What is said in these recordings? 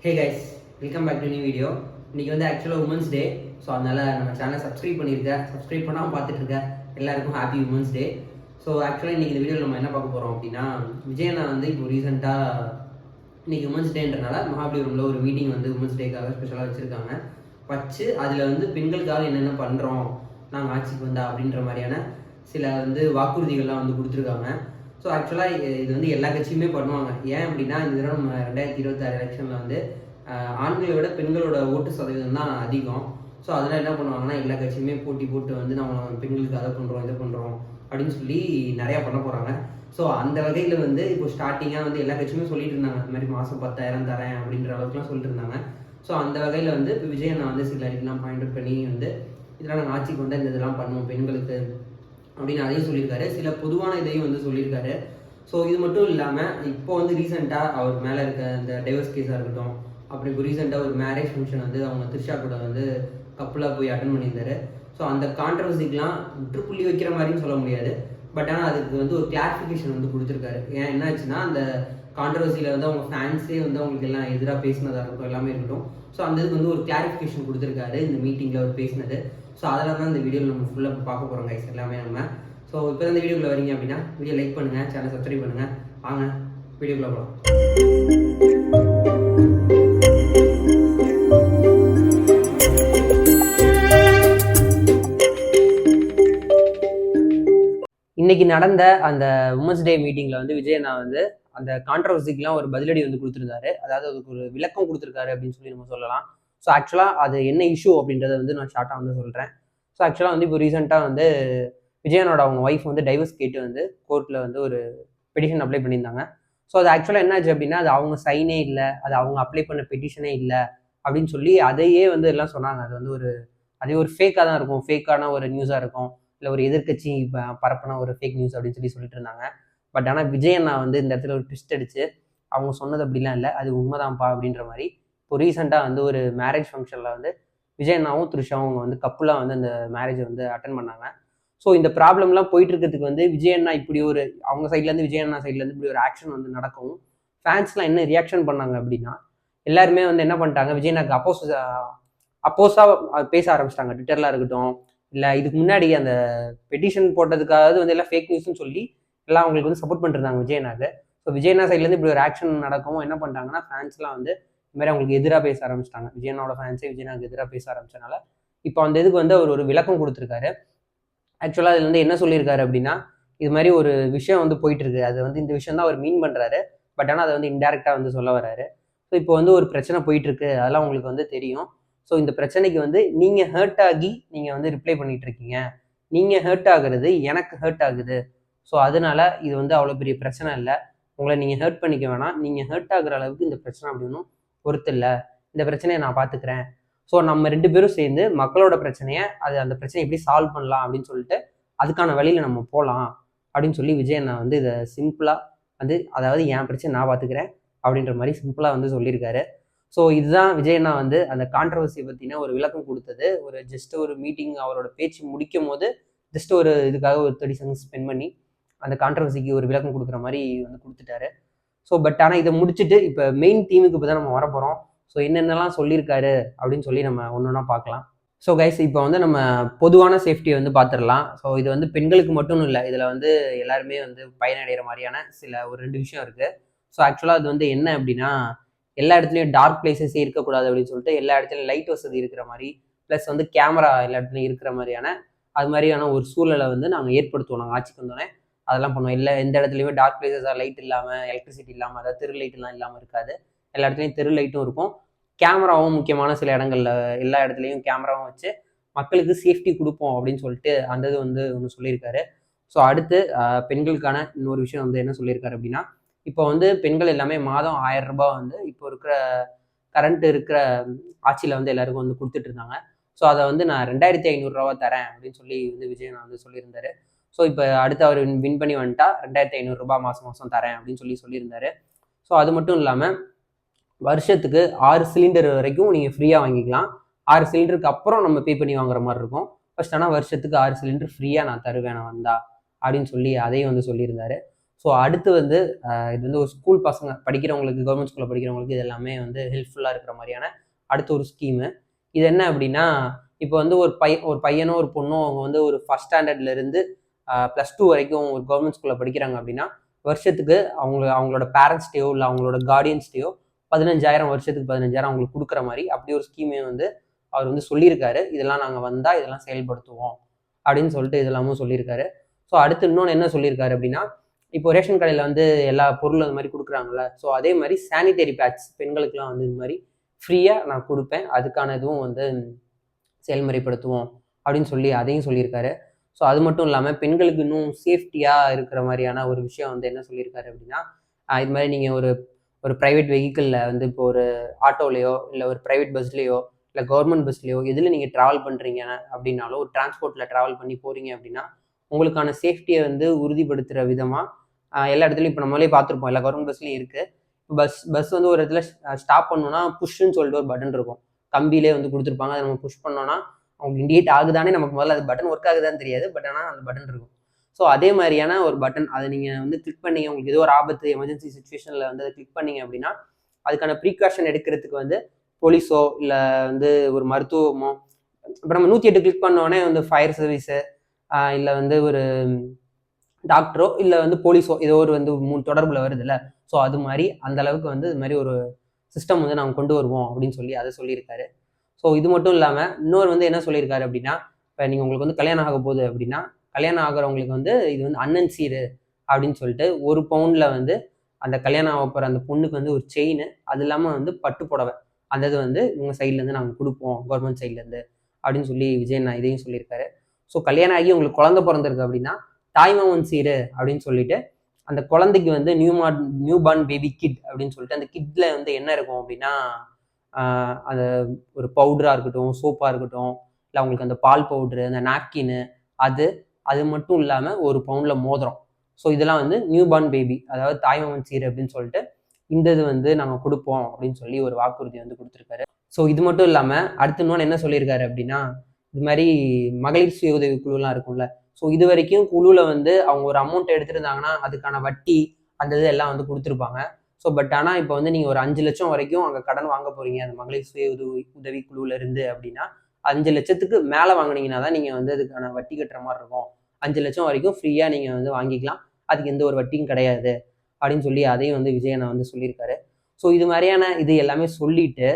Hey guys, welcome back to new video. இன்றைக்கி வந்து ஆக்சுவலாக உமன்ஸ் டே. ஸோ அதனால் நம்ம சேனலை சப்ஸ்கிரைப் பண்ணாமல் பார்த்துட்டு எல்லாருக்கும் ஹாப்பி உமன்ஸ் டே. ஸோ ஆக்சுவலாக இன்றைக்கி இந்த வீடியோவில் நம்ம என்ன பார்க்க போகிறோம் அப்படின்னா, விஜயண்ணா வந்து இப்போ ரீசெண்டாக இன்றைக்கி உமன்ஸ் டேன்றனால மகாபலிபுரமில் ஒரு மீட்டிங் வந்து உமன்ஸ் டேக்காக ஸ்பெஷலாக வச்சுருக்காங்க. அதில் வந்து பெண்களுக்காக என்னென்ன பண்ணுறோம் நாங்கள் ஆட்சிக்கு வந்தா அப்படின்ற மாதிரியான சில வந்து வாக்குறுதிகள்லாம் வந்து கொடுத்துருக்காங்க. ஸோ ஆக்சுவலாக இது வந்து எல்லா கட்சியுமே பண்ணுவாங்க. ஏன் அப்படின்னா இந்த தடவை நம்ம 2026 எலெக்ஷனில் வந்து ஆண்களை விட பெண்களோட ஓட்டு சதவீதம் தான் அதிகம். ஸோ அதெல்லாம் என்ன பண்ணுவாங்கன்னா, எல்லா கட்சியுமே போட்டி போட்டு வந்து நம்ம பெண்களுக்கு அதை பண்ணுறோம் இதை பண்ணுறோம் அப்படின்னு சொல்லி நிறையா பண்ண போகிறாங்க. ஸோ அந்த வகையில் வந்து இப்போ ஸ்டார்டிங்காக வந்து எல்லா கட்சியுமே சொல்லிட்டு இருந்தாங்க, இந்த மாதிரி மாதம் 10,000 தரேன் அப்படின்ற அளவுக்குலாம் சொல்லிட்டு இருந்தாங்க. ஸோ அந்த வகையில் வந்து இப்போ விஜயண்ணா வந்து சில இதெல்லாம் பாயிண்ட் அவுட் பண்ணி வந்து இதெல்லாம் நாங்கள் ஆட்சிக்கு வந்து இந்த இதெல்லாம் பண்ணுவோம் பெண்களுக்கு அப்படின்னு அதையும் சொல்லியிருக்காரு. சில பொதுவான இதையும் வந்து சொல்லியிருக்காரு. ஸோ இது மட்டும் இல்லாமல் இப்போ வந்து ரீசெண்டாக அவர் மேலே இருக்க இந்த டைவர்ஸ் கேஸாக இருக்கட்டும், அப்படி இப்போ ரீசெண்டாக ஒரு மேரேஜ் ஃபங்க்ஷன் வந்து அவங்க த்ரிஷா கூட வந்து கப்பலாக போய் அட்டன் பண்ணியிருந்தாரு. ஸோ அந்த கான்ட்ரவர்சிக்கெலாம் முற்றுப்புள்ளி வைக்கிற மாதிரியும் சொல்ல முடியாது. பட் ஆனால் அதுக்கு வந்து ஒரு கிளாரிஃபிகேஷன் வந்து கொடுத்துருக்காரு. ஏன் என்னாச்சுன்னா, அந்த கான்ட்ரவர்சியில் வந்து அவங்க ஃபேன்ஸே வந்து அவங்களுக்கு எல்லாம் எதிராக பேசினதாக இருக்கட்டும், எல்லாமே இருக்கட்டும். ஸோ அந்த இதுக்கு வந்து ஒரு கிளாரிஃபிகேஷன் கொடுத்துருக்காரு இந்த மீட்டிங்கில் அவர் பேசினது. ஸோ அதெல்லாம் தான் இந்த வீடியோவில் நம்ம ஃபுல்லாக பார்க்க போகிறோம் கைஸ் எல்லாமே நம்ம. ஸோ இப்போ இந்த வீடியோக்குள்ளே வரீங்க அப்படின்னா வீடியோ லைக் பண்ணுங்கள், சேனல் சப்ஸ்கிரைப் பண்ணுங்கள். வாங்க வீடியோக்குள்ளே போகலாம். இன்னைக்கு நடந்த அந்த உமன்ஸ் டே மீட்டிங்கில் வந்து விஜயண்ணா வந்து அந்த கான்ட்ரவர்சிக்கெலாம் ஒரு பதிலடி வந்து கொடுத்துருந்தாரு. அதாவது அதுக்கு ஒரு விளக்கம் கொடுத்துருக்காரு அப்படின்னு சொல்லி நம்ம சொல்லலாம். ஸோ ஆக்சுவலாக அது என்ன இஷ்யூ அப்படின்றத வந்து நான் ஷார்ட்டாக வந்து சொல்கிறேன். ஸோ ஆக்சுவலாக வந்து இப்போ ரீசெண்டாக வந்து விஜயனோட அவங்க ஒய்ஃப் வந்து டைவர்ஸ் கேட்டு வந்து கோர்ட்டில் வந்து ஒரு பெட்டிஷன் அப்ளை பண்ணியிருந்தாங்க. ஸோ அது ஆக்சுவலாக என்னாச்சு அப்படின்னா, அது அவங்க சைனே இல்லை, அது அவங்க அப்ளை பண்ண பெட்டிஷனே இல்லை அப்படின்னு சொல்லி அதையே வந்து எல்லாம் சொன்னாங்க. அது வந்து அதே ஒரு ஃபேக்காக தான் இருக்கும், ஃபேக்கான ஒரு நியூஸாக இருக்கும், இல்லை ஒரு எதிர்கட்சி பரப்பின ஒரு ஃபேக் நியூஸ் அப்படின்னு சொல்லிட்டு இருந்தாங்க. பட் ஆனால் விஜயண்ணா வந்து இந்த இடத்துல ஒரு ட்விஸ்ட் அடிச்சு அவங்க சொன்னது அப்படிலாம் இல்லை, அது உண்மைதான்ப்பா அப்படின்ற மாதிரி இப்போ ரீசெண்டாக வந்து ஒரு மேரேஜ் ஃபங்க்ஷனில் வந்து விஜயண்ணாவும் த்ரிஷாவும் அவங்க வந்து கப்புலாக வந்து அந்த மேரேஜை வந்து அட்டன் பண்ணாங்க. ஸோ இந்த ப்ராப்ளம்லாம் போயிட்டு இருக்கிறதுக்கு வந்து விஜயண்ணா இப்படி ஒரு அவங்க சைட்லேருந்து விஜயண்ணா சைட்லேருந்து இப்படி ஒரு ஆக்ஷன் வந்து நடக்கவும் ஃபேன்ஸ்லாம் என்ன ரியாக்ஷன் பண்ணாங்க அப்படின்னா, எல்லாருமே வந்து என்ன பண்ணிட்டாங்க, விஜயண்ணாக்கு அப்போஸாக பேச ஆரம்பிச்சிட்டாங்க. ட்விட்டரில் இருக்கட்டும், இல்லை இதுக்கு முன்னாடி அந்த பெட்டிஷன் போட்டதுக்காவது வந்து எல்லாம் ஃபேக் நியூஸ்னு சொல்லி எல்லாம் அவங்களுக்கு வந்து சப்போர்ட் பண்ணிருந்தாங்க விஜயண்ணாக்கு. ஸோ விஜயண்ணா சைட்லேருந்து இப்படி ஒரு ஆக்ஷன் நடக்கவும் என்ன பண்ணிட்டாங்கன்னா, ஃபேன்ஸ்லாம் வந்து இந்த மாதிரி அவங்களுக்கு எதிராக பேச ஆரம்பிச்சிட்டாங்க. விஜயண்ணாவோட ஃபேன்ஸே விஜயண்ணாக்கு எதிராக பேச ஆரம்பிச்சனால இப்போ அந்த இதுக்கு வந்து அவர் ஒரு விளக்கம் கொடுத்துருக்காரு. ஆக்சுவலாக அதில் வந்து என்ன சொல்லியிருக்காரு அப்படின்னா, இது மாதிரி ஒரு விஷயம் வந்து போயிட்டு இருக்கு, அது வந்து இந்த விஷயம் தான் அவர் மீன் பண்ணுறாரு. பட் ஆனால் அதை வந்து இன்டெரக்டாக வந்து சொல்ல வர்றாரு. ஸோ இப்போ வந்து ஒரு பிரச்சனை போயிட்டு இருக்கு, அதெல்லாம் உங்களுக்கு வந்து தெரியும். ஸோ இந்த பிரச்சனைக்கு வந்து நீங்கள் ஹர்ட் ஆகி நீங்கள் வந்து ரிப்ளை பண்ணிட்டு இருக்கீங்க, நீங்கள் ஹர்ட் ஆகுறது எனக்கு ஹர்ட் ஆகுது. ஸோ அதனால இது வந்து அவ்வளோ பெரிய பிரச்சனை இல்லை, உங்களை நீங்கள் ஹர்ட் பண்ணிக்க வேணாம், நீங்கள் ஹர்ட் ஆகுற அளவுக்கு இந்த பிரச்சனை அப்படின்னு பொறுத்து இல்லை, இந்த பிரச்சனையை நான் பார்த்துக்கிறேன். ஸோ நம்ம 2 பேரும் சேர்ந்து மக்களோட பிரச்சனையை அந்த பிரச்சனையை எப்படி சால்வ் பண்ணலாம் அப்படின்னு சொல்லிட்டு அதுக்கான வழியில் நம்ம போகலாம் அப்படின்னு சொல்லி விஜயண்ணா வந்து இதை சிம்பிளாக வந்து, அதாவது என் பிரச்சனை நான் பார்த்துக்கிறேன் அப்படின்ற மாதிரி சிம்பிளாக வந்து சொல்லியிருக்காரு. ஸோ இதுதான் விஜயண்ணா வந்து அந்த கான்ட்ரவர்சி பற்றின ஒரு விளக்கம் கொடுத்தது. ஜஸ்ட் ஒரு மீட்டிங் அவரோட பேச்சு முடிக்கும் போது ஜஸ்ட் ஒரு இதுக்காக ஒரு 30 செகண்ட்ஸ் ஸ்பெண்ட் பண்ணி அந்த கான்ட்ரவர்சிக்கு ஒரு விளக்கம் கொடுக்குற மாதிரி வந்து கொடுத்துட்டாரு. ஸோ பட் ஆனால் இதை முடிச்சுட்டு இப்போ மெயின் தீமுக்கு இப்போ தான் நம்ம வர போகிறோம். ஸோ என்னென்னலாம் சொல்லியிருக்காரு அப்படின்னு சொல்லி நம்ம ஒன்று ஒன்றா பார்க்கலாம். ஸோ கைஸ், இப்போ வந்து நம்ம பொதுவான சேஃப்டியை வந்து பார்த்துடலாம். ஸோ இது வந்து பெண்களுக்கு மட்டும் இல்லை, இதில் வந்து எல்லாருமே வந்து பயனடைகிற மாதிரியான ஒரு 2 விஷயம் இருக்குது. ஸோ ஆக்சுவலாக அது வந்து என்ன அப்படின்னா, எல்லா இடத்துலையும் டார்க் பிளேசஸே இருக்கக்கூடாது அப்படின்னு சொல்லிட்டு எல்லா இடத்துலையும் லைட் வசதி இருக்கிற மாதிரி, ப்ளஸ் வந்து கேமரா எல்லா இடத்துலையும் இருக்கிற மாதிரியான ஒரு சூழலை வந்து நாங்கள் ஏற்படுத்துவோம். நாங்கள் ஆட்சிக்கு வந்தோடனே அதெல்லாம் பண்ணுவோம். இல்லை எந்த இடத்துலையுமே டார்க் பிளேசஸாக லைட் இல்லாமல், எலக்ட்ரிசிட்டி இல்லாமல், அதாவது தெரு லைட்லாம் இல்லாமல் இருக்காது. எல்லா இடத்துலையும் தெரு லைட்டும் இருக்கும், கேமராவும் முக்கியமான சில இடங்கள்ல எல்லா இடத்துலையும் கேமராவும் வச்சு மக்களுக்கு சேஃப்டி கொடுப்போம் அப்படின்னு சொல்லிட்டு அந்த இது வந்து ஒன்று சொல்லியிருக்காரு. ஸோ அடுத்து பெண்களுக்கான இன்னொரு விஷயம் வந்து என்ன சொல்லியிருக்காரு அப்படின்னா, இப்போ வந்து பெண்கள் எல்லாமே மாதம் 1000 ரூபாய் வந்து இப்போ இருக்கிற ஆட்சியில் வந்து எல்லாருக்கும் வந்து கொடுத்துட்டு இருந்தாங்க. ஸோ அதை வந்து நான் 2500 ரூபா தரேன் அப்படின்னு சொல்லி வந்து விஜயன் வந்து சொல்லியிருந்தாரு. ஸோ இப்போ அடுத்து அவர் வின் பண்ணி வந்துட்டா 2500 ரூபாய் மாதம் தரேன் அப்படின்னு சொல்லியிருந்தாரு. ஸோ அது மட்டும் இல்லாமல் வருஷத்துக்கு 6 சிலிண்டர் வரைக்கும் நீங்கள் ஃப்ரீயாக வாங்கிக்கலாம். 6 சிலிண்டருக்கு அப்புறம் நம்ம பே பண்ணி வாங்குற மாதிரி இருக்கும். ஃபர்ஸ்ட் ஆனால் வருஷத்துக்கு 6 சிலிண்டர் ஃப்ரீயாக நான் தருவேன் நான் வந்தா அப்படின்னு சொல்லி அதையும் வந்து சொல்லியிருந்தாரு. ஸோ அடுத்து வந்து இது வந்து ஒரு ஸ்கூல் பசங்க படிக்கிறவங்களுக்கு, கவர்மெண்ட் ஸ்கூலில் படிக்கிறவங்களுக்கு இது எல்லாமே வந்து ஹெல்ப்ஃபுல்லாக இருக்கிற மாதிரியான அடுத்த ஒரு ஸ்கீமு. இது என்ன அப்படின்னா, இப்போ வந்து ஒரு பையனோ ஒரு பொண்ணோ அவங்க வந்து ஒரு ஃபஸ்ட் ஸ்டாண்டர்ட்லேருந்து +2 வரைக்கும் ஒரு கவர்மெண்ட் ஸ்கூலில் படிக்கிறாங்க அப்படின்னா, வருஷத்துக்கு அவங்களோட பேரண்ட்ஸ்டையோ இல்லை அவங்களோட கார்டியன்ஸ்டையோ 15,000 வருஷத்துக்கு 15,000 அவங்களுக்கு கொடுக்குற மாதிரி அப்படி ஒரு ஸ்கீமே வந்து அவர் வந்து சொல்லியிருக்காரு. இதெல்லாம் நாங்கள் வந்தால் இதெல்லாம் செயல்படுத்துவோம் அப்படின்னு சொல்லிட்டு இதெல்லாமும் சொல்லியிருக்காரு. ஸோ அடுத்து இன்னொன்று என்ன சொல்லியிருக்காரு அப்படின்னா, இப்போ ரேஷன் கடையில் வந்து எல்லா பொருளும் அது மாதிரி கொடுக்குறாங்கல்ல, ஸோ அதே மாதிரி சானிடரி பேட்ஸ் பெண்களுக்குலாம் வந்து இது மாதிரி ஃப்ரீயாக நான் கொடுப்பேன், அதுக்கான இதுவும் வந்து செயல்முறைப்படுத்துவோம் அப்படின்னு சொல்லி அதையும் சொல்லியிருக்காரு. ஸோ அது மட்டும் இல்லாமல் பெண்களுக்கு இன்னும் சேஃப்டியாக இருக்கிற மாதிரியான ஒரு விஷயம் வந்து என்ன சொல்லியிருக்காரு அப்படின்னா, இது மாதிரி நீங்கள் ஒரு ப்ரைவேட் வெஹிக்கிளில் வந்து இப்போ ஒரு ஆட்டோலையோ இல்லை ஒரு ப்ரைவேட் பஸ்லேயோ இல்லை கவர்மெண்ட் பஸ்லேயோ எதில் நீங்கள் ட்ராவல் பண்ணுறீங்க அப்படின்னாலும், ஒரு டிரான்ஸ்போர்ட்டில் ட்ராவல் பண்ணி போகிறீங்க அப்படின்னா உங்களுக்கான சேஃப்டியை வந்து உறுதிப்படுத்துகிற விதமாக எல்லா இடத்துலையும் இப்போ நம்மளே பார்த்துருப்போம், எல்லா கவர்மெண்ட் பஸ்லையும் இருக்குது. பஸ் வந்து ஒரு இடத்துல ஸ்டாப் பண்ணோன்னா புஷ்ன்னு சொல்லிட்டு ஒரு பட்டன் இருக்கும், கம்பியிலே வந்து கொடுத்துருப்பாங்க. அதை நம்ம புஷ் பண்ணோன்னா அவங்க இண்டிகேட் ஆகுதானே நமக்கு முதல்ல அது பட்டன் ஒர்க் ஆகுதான்னு தெரியாது, பட் ஆனால் அந்த பட்டன் இருக்கும். ஸோ அதே மாதிரியான ஒரு பட்டன் அதை நீங்கள் வந்து கிளிக் பண்ணீங்க, உங்களுக்கு ஏதோ ஒரு ஆபத்து எமர்ஜென்சி சுச்சுவேஷனில் வந்து அதை கிளிக் பண்ணீங்க அப்படின்னா அதுக்கான ப்ரீகாஷன் எடுக்கிறதுக்கு வந்து போலீஸோ இல்லை வந்து ஒரு மருத்துவமோ, இப்போ நம்ம 108 கிளிக் பண்ணோடனே வந்து ஃபயர் சர்வீஸு இல்லை வந்து ஒரு டாக்டரோ இல்லை வந்து போலீஸோ ஏதோ ஒரு வந்து 3 தொடர்பில் வருது இல்லை, ஸோ அது மாதிரி அந்த அளவுக்கு வந்து இது மாதிரி ஒரு சிஸ்டம் வந்து நாங்கள் கொண்டு வருவோம் அப்படின்னு சொல்லி அதை சொல்லியிருக்காரு. ஸோ இது மட்டும் இல்லாமல் இன்னொரு வந்து என்ன சொல்லியிருக்காரு அப்படின்னா, இப்போ நீங்கள் உங்களுக்கு வந்து கல்யாணம் ஆக போகுது அப்படின்னா, கல்யாணம் ஆகிறவங்களுக்கு வந்து இது வந்து அண்ணன் சீரு அப்படின்னு சொல்லிட்டு 1 பவுண்டில் வந்து அந்த கல்யாணம் ஆக போகிற அந்த பொண்ணுக்கு வந்து ஒரு செயின், அது இல்லாமல் வந்து பட்டு புடவை, அந்த இது வந்து இவங்க சைட்லேருந்து நாங்கள் கொடுப்போம் கவர்மெண்ட் சைட்லேருந்து அப்படின்னு சொல்லி விஜயன் இதையும் சொல்லியிருக்காரு. ஸோ கல்யாணம் ஆகி உங்களுக்கு குழந்தை பிறந்திருக்கு அப்படின்னா தாய்மாமன் சீரு அப்படின்னு சொல்லிட்டு அந்த குழந்தைக்கு வந்து நியூ பார்ன் பேபி கிட் அப்படின்னு சொல்லிட்டு அந்த கிட்ல வந்து என்ன இருக்கும் அப்படின்னா, அந்த ஒரு பவுடராக இருக்கட்டும், சோப்பாக இருக்கட்டும், இல்லை அவங்களுக்கு அந்த பால் பவுட்ரு, அந்த நாப்கின்னு, அது மட்டும் இல்லாமல் 1 பவுண்டில் மோதிரம். ஸோ இதெல்லாம் வந்து நியூ பார்ன் பேபி, அதாவது தாய்மாமன் சீரு அப்படின்னு சொல்லிட்டு இந்த இது வந்து நாங்கள் கொடுப்போம் அப்படின்னு சொல்லி ஒரு வாக்குறுதி வந்து கொடுத்துருக்காரு. ஸோ இது மட்டும் இல்லாமல் அடுத்து இன்னொன்று என்ன சொல்லியிருக்காரு அப்படின்னா, இது மாதிரி மகளிர் சுய உதவி குழுலாம் இருக்கும்ல, ஸோ இது வரைக்கும் குழுவில் வந்து அவங்க ஒரு அமௌண்ட் எடுத்துருந்தாங்கன்னா அதுக்கான வட்டி அந்த இது எல்லாம் வந்து கொடுத்துருப்பாங்க. ஸோ பட் ஆனால் இப்போ வந்து நீங்கள் ஒரு 5 லட்சம் வரைக்கும் அங்கே கடன் வாங்க போகிறீங்க அந்த மகளிர் சுய உதவி குழுவில் இருந்து அப்படின்னா, 5 லட்சத்துக்கு மேலே வாங்கினீங்கன்னா தான் நீங்கள் வந்து அதுக்கான வட்டி கட்டுற மாதிரி இருக்கும். 5 லட்சம் வரைக்கும் ஃப்ரீயாக நீங்கள் வந்து வாங்கிக்கலாம், அதுக்கு எந்த ஒரு வட்டியும் கிடையாது அப்படின்னு சொல்லி அதையும் வந்து விஜயனை வந்து சொல்லியிருக்காரு. ஸோ இது மாதிரியான இது எல்லாமே சொல்லிட்டு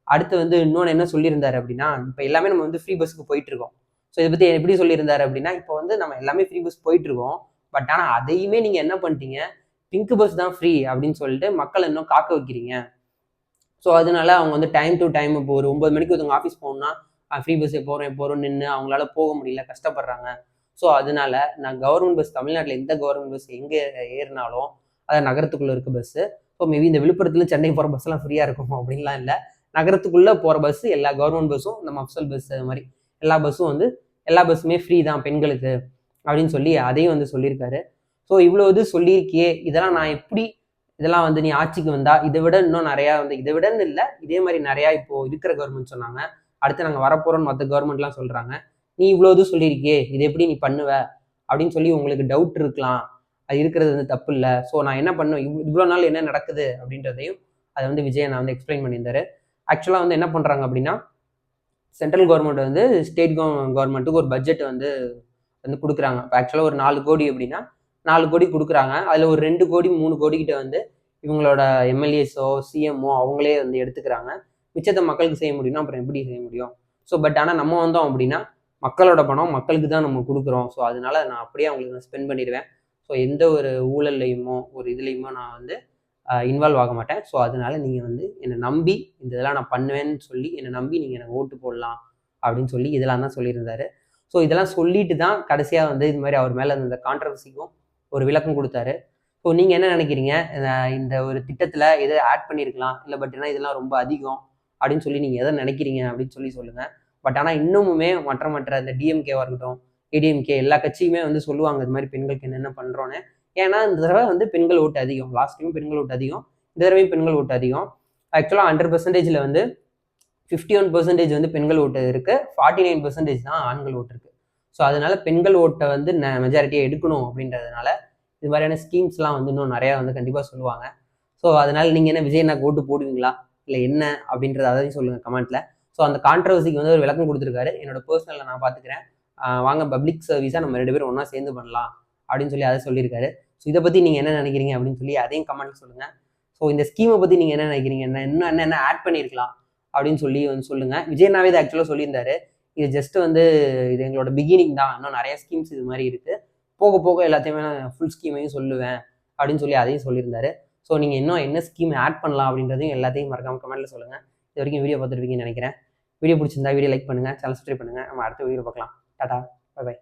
அடுத்து வந்து இன்னொன்று என்ன சொல்லியிருந்தாரு அப்படின்னா, இப்போ எல்லாமே நம்ம வந்து ஃப்ரீ பஸ்ஸுக்கு போயிட்டு இருக்கோம். ஸோ இதை பற்றி எப்படி சொல்லியிருந்தாரு அப்படின்னா, இப்போ வந்து நம்ம எல்லாமே ஃப்ரீ பஸ் போயிட்டு இருக்கோம், பட் ஆனால் அதையுமே நீங்கள் என்ன பண்ணிட்டீங்க, பிங்க் பஸ் தான் ஃப்ரீ அப்படின்னு சொல்லிட்டு மக்களை இன்னும் காக்க வைக்கிறீங்க. ஸோ அதனால அவங்க வந்து டைம் டு டைம் இப்போ ஒரு 9 மணிக்கு ஒருத்தவங்க ஆஃபீஸ் போகணும்னா ஃப்ரீ பஸ் போகிறோம் நின்று அவங்களால போக முடியல, கஷ்டப்படுறாங்க. ஸோ அதனால நான் கவர்மெண்ட் பஸ் தமிழ்நாட்டில் எந்த கவர்மெண்ட் பஸ் எங்கே ஏறினாலும் அது நகரத்துக்குள்ளே இருக்க பஸ்ஸு. ஸோ மேபி இந்த விழுப்புரத்துலேருந்து சென்னை போகிற பஸ்ஸெல்லாம் ஃப்ரீயாக இருக்கும் அப்படின்லாம் இல்லை, நகரத்துக்குள்ளே போகிற பஸ்ஸு எல்லா கவர்மெண்ட் பஸ்ஸும் இந்த மஃப்சல் பஸ் அது மாதிரி எல்லா பஸ்ஸுமே ஃப்ரீ தான் பெண்களுக்கு அப்படின்னு சொல்லி அதையும் வந்து சொல்லியிருக்காரு. ஸோ இவ்வளோ இது சொல்லியிருக்கியே, இதெல்லாம் நான் எப்படி இதெல்லாம் வந்து நீ ஆட்சிக்கு வந்தா இதை விட இன்னும் நிறையா வந்து இதை விடன்னு இல்லை, இதே மாதிரி நிறையா இப்போ இருக்கிற கவர்மெண்ட் சொன்னாங்க, அடுத்து நாங்கள் வரப்போகிறோம்னு மற்ற கவர்மெண்ட்லாம் சொல்கிறாங்க, நீ இவ்வளோ இது சொல்லியிருக்கியே இதை எப்படி நீ பண்ணுவ அப்படின்னு சொல்லி உங்களுக்கு டவுட் இருக்கலாம், அது இருக்கிறது வந்து தப்பு இல்லை. ஸோ நான் என்ன பண்ணுவேன், இவ்வளோ நாள் என்ன நடக்குது அப்படின்றதையும் அதை வந்து விஜயன் நான் வந்து எக்ஸ்பிளைன் பண்ணியிருந்தாரு. ஆக்சுவலாக வந்து என்ன பண்ணுறாங்க அப்படின்னா, சென்ட்ரல் கவர்மெண்ட் வந்து ஸ்டேட் கவர்மெண்ட்டுக்கு ஒரு பட்ஜெட் வந்து கொடுக்குறாங்க. இப்போ ஆக்சுவலாக ஒரு 4 கோடி அப்படின்னா 4 கோடி கொடுக்குறாங்க, அதில் ஒரு 2 கோடி 3 கோடி கிட்ட வந்து இவங்களோட எம்எல்ஏஸோ சிஎம்ஓ அவங்களே வந்து எடுத்துக்கிறாங்க. மிச்சத்தை மக்களுக்கு செய்ய முடியும்னா அப்புறம் எப்படி செய்ய முடியும்? ஸோ பட் ஆனால் நம்ம வந்தோம் அப்படின்னா மக்களோட பணம் மக்களுக்கு தான் நம்ம கொடுக்குறோம். ஸோ அதனால நான் அப்படியே அவங்களுக்கு நான் ஸ்பெண்ட் பண்ணிடுவேன். ஸோ எந்த ஒரு ஊழல்லையுமோ ஒரு இதுலையுமோ நான் வந்து இன்வால்வ் ஆக மாட்டேன். ஸோ அதனால நீங்கள் வந்து என்னை நம்பி இந்த இதெல்லாம் நான் பண்ணுவேன்னு சொல்லி என்னை நம்பி நீங்கள் எனக்கு ஓட்டு போடலாம் அப்படின்னு சொல்லி இதெல்லாம் தான் சொல்லியிருந்தாரு. ஸோ இதெல்லாம் சொல்லிட்டு தான் கடைசியாக வந்து இது மாதிரி அவர் மேலே இந்த கான்ட்ரவர்சிக்கும் ஒரு விளக்கம் கொடுத்தாரு. ஸோ நீங்கள் என்ன நினைக்கிறீங்க, இந்த ஒரு திட்டத்தில் எதை ஆட் பண்ணியிருக்கலாம், இல்லை பட் ஏன்னா இதெல்லாம் ரொம்ப அதிகம் அப்படின்னு சொல்லி நீங்கள் எதை நினைக்கிறீங்க அப்படின்னு சொல்லி சொல்லுங்கள். பட் ஆனால் இன்னமுமே மற்ற இந்த டிஎம்கேவாக இருக்கட்டும் ஏடிஎம்கே எல்லா கட்சியுமே வந்து சொல்லுவாங்க இது மாதிரி பெண்களுக்கு என்னென்ன பண்ணுறோன்னு. ஏன்னா இந்த தடவை வந்து பெண்கள் ஓட்டு அதிகம், லாஸ்ட் டைம் பெண்கள் ஓட்டு அதிகம், இந்த தடவையும் பெண்கள் ஓட்டு அதிகம். ஆக்சுவலாக 100%ல் வந்து 51% வந்து பெண்கள் ஓட்டு இருக்குது, 49% தான் ஆண்கள் ஓட்டு இருக்குது. ஸோ அதனால பெண்கள் ஓட்டை வந்து மெஜாரிட்டியாக எடுக்கணும் அப்படின்றதுனால இது மாதிரியான ஸ்கீம்ஸ்லாம் வந்து இன்னும் நிறையா வந்து கண்டிப்பாக சொல்லுவாங்க. ஸோ அதனால நீங்கள் என்ன விஜய் அண்ணாக்கு ஓட்டு போடுவீங்களா இல்லை என்ன அப்படின்றத அதையும் சொல்லுங்கள் கமெண்ட்டில். ஸோ அந்த கான்ட்ரவர்சிக்கு வந்து ஒரு விளக்கம் கொடுத்துருக்காரு. என்னோட பர்சனலில் நான் பார்த்துக்கிறேன், வாங்க பப்ளிக் சர்வீஸாக நம்ம 2 பேரும் ஒன்றா சேர்ந்து பண்ணலாம் அப்படின்னு சொல்லி அதை சொல்லியிருக்காரு. ஸோ இதை பற்றி நீங்கள் என்ன நினைக்கிறீங்க அப்படின்னு சொல்லி அதையும் கமெண்ட்டில் சொல்லுங்கள். ஸோ இந்த ஸ்கீமை பற்றி நீங்கள் என்ன நினைக்கிறீங்க, இன்னும் என்ன ஆட் பண்ணியிருக்கலாம் அப்படின்னு சொல்லி வந்து சொல்லுங்கள். விஜய் அண்ணாவே இதை ஆக்சுவலாக சொல்லியிருந்தாரு, இது ஜஸ்ட் வந்து இது எங்களோட பிகினிங் தான், இன்னும் நிறைய ஸ்கீம்ஸ் இது மாதிரி இருக்குது, போக போக எல்லாத்தையுமே நான் ஃபுல் ஸ்கீமையும் சொல்லுவேன் அப்படின்னு சொல்லி அதையும் சொல்லியிருந்தாரு. ஸோ நீங்கள் இன்னும் என்ன ஸ்கீம் ஆட் பண்ணலாம் அப்படின்றதையும் எல்லாத்தையும் மறக்காம கமெண்ட்டில் சொல்லுங்கள். இது வரைக்கும் வீடியோ பார்த்துருப்பீங்கன்னு நினைக்கிறேன். வீடியோ பிடிச்சிருந்தா வீடியோ லைக் பண்ணுங்கள், சேனல் சப்ஸ்கிரைப் பண்ணுங்கள். நம்ம அடுத்த வீடியோ பார்க்கலாம். டாடா, பை பை.